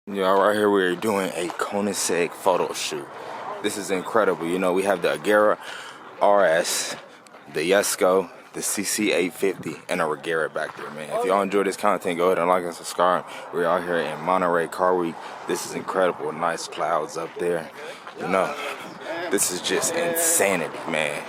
Y'all, right here we're doing a Koenigsegg photo shoot. This is incredible. You know, we have the Agera RS, the Jesko, the CC850, and a Regera back there, man. If y'all enjoy this content, go ahead and like and subscribe. We're out here in Monterey Car Week. This is incredible. Nice clouds up there. You know, this is just insanity, man.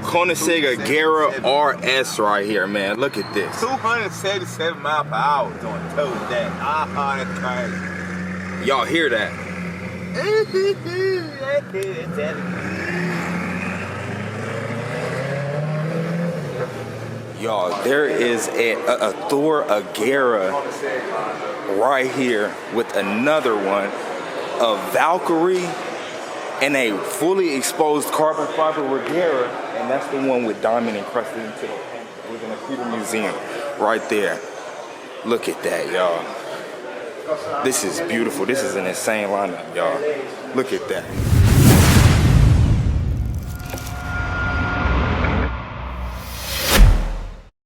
Koenigsegg Agera RS right here, man. Look at this. 277 miles per hour on toes that. That's crazy. Y'all hear that? Y'all, there is a Thor Agera right here with another one, a Valkyrie, and a fully exposed carbon fiber Regera, and that's the one with diamond encrusted into the paint. We're in the Freedom Museum right there. Look at that, y'all. This is beautiful. This is an insane lineup, y'all. Look at that.